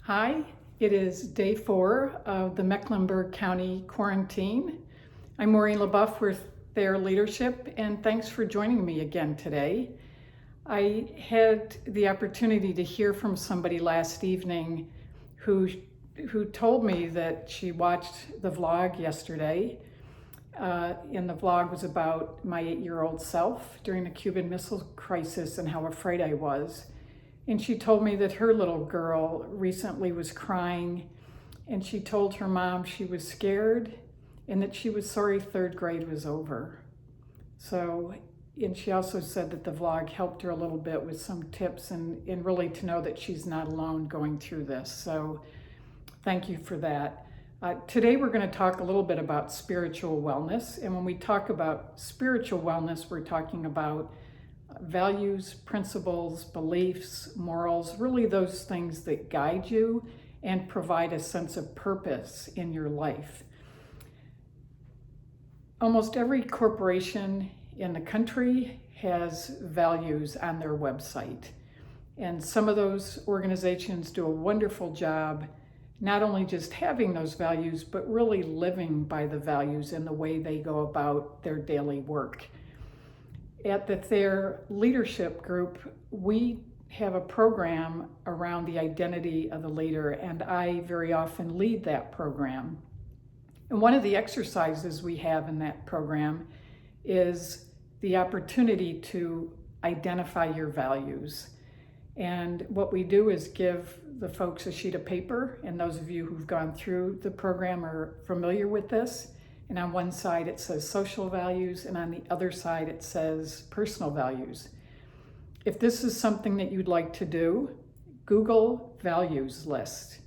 Hi, it is day 4 of the Mecklenburg County quarantine. I'm Maureen LaBeouf with Their Leadership, and thanks for joining me again today. I had the opportunity to hear from somebody last evening who told me that she watched the vlog yesterday. And the vlog was about my 8-year-old self during the Cuban Missile Crisis and how afraid I was. And she told me that her little girl recently was crying, and she told her mom she was scared and that she was sorry 3rd grade was over. And she also said that the vlog helped her a little bit with some tips and really to know that she's not alone going through this. So thank you for that. Today we're going to talk a little bit about spiritual wellness. And when we talk about spiritual wellness, we're talking about values, principles, beliefs, morals, really those things that guide you and provide a sense of purpose in your life. Almost every corporation in the country has values on their website. And some of those organizations do a wonderful job not only just having those values, but really living by the values in the way they go about their daily work. At the Their Leadership Group, we have a program around the identity of the leader, and I very often lead that program. And one of the exercises we have in that program is the opportunity to identify your values. And what we do is give the folks a sheet of paper, and those of you who've gone through the program are familiar with this. And on one side it says social values, and on the other side it says personal values. If this is something that you'd like to do, Google values list.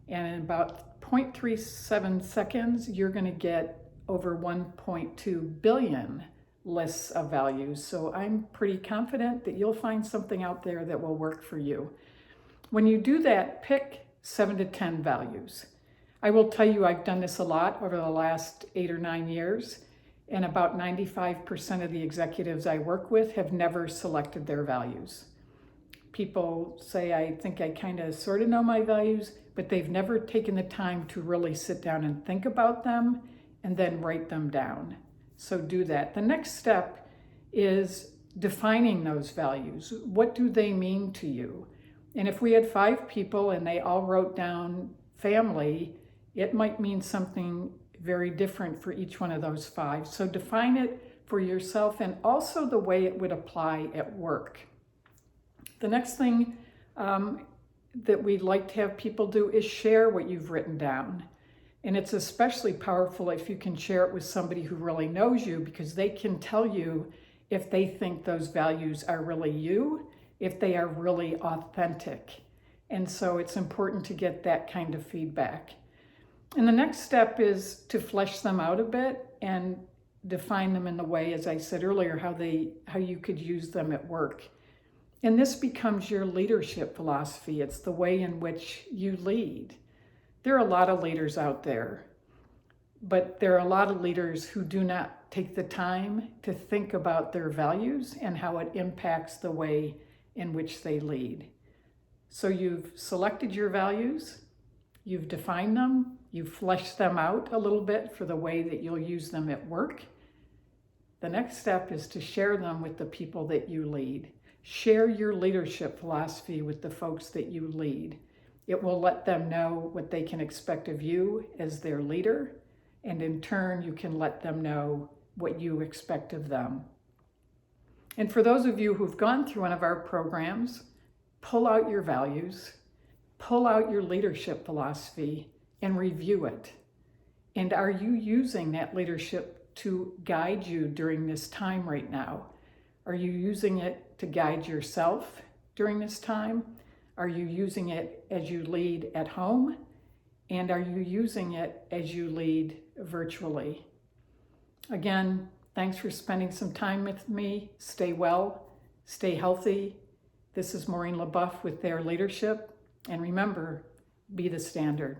And in about 0.37 seconds, you're going to get over 1.2 billion lists of values. So I'm pretty confident that you'll find something out there that will work for you. When you do that, pick 7 to 10 values. I will tell you I've done this a lot over the last 8 or 9 years, and about 95% of the executives I work with have never selected their values. People say, I think I kind of sort of know my values, but they've never taken the time to really sit down and think about them and then write them down. So do that. The next step is defining those values. What do they mean to you? And if we had 5 people and they all wrote down family, it might mean something very different for each one of those 5. So define it for yourself and also the way it would apply at work. The next thing that we'd like to have people do is share what you've written down. And it's especially powerful if you can share it with somebody who really knows you, because they can tell you if they think those values are really you, if they are really authentic. And so it's important to get that kind of feedback. And the next step is to flesh them out a bit and define them in the way, as I said earlier, how you could use them at work. And this becomes your leadership philosophy. It's the way in which you lead. There are a lot of leaders out there, but there are a lot of leaders who do not take the time to think about their values and how it impacts the way in which they lead. So you've selected your values, you've defined them, you've fleshed them out a little bit for the way that you'll use them at work. The next step is to share them with the people that you lead. Share your leadership philosophy with the folks that you lead. It will let them know what they can expect of you as their leader, and in turn, you can let them know what you expect of them. And for those of you who've gone through one of our programs, pull out your values, pull out your leadership philosophy, and review it. And are you using that leadership to guide you during this time right now? Are you using it to guide yourself during this time? Are you using it as you lead at home? And are you using it as you lead virtually? Again, thanks for spending some time with me. Stay well, stay healthy. This is Maureen LaBeouf with Their Leadership. And remember, be the standard.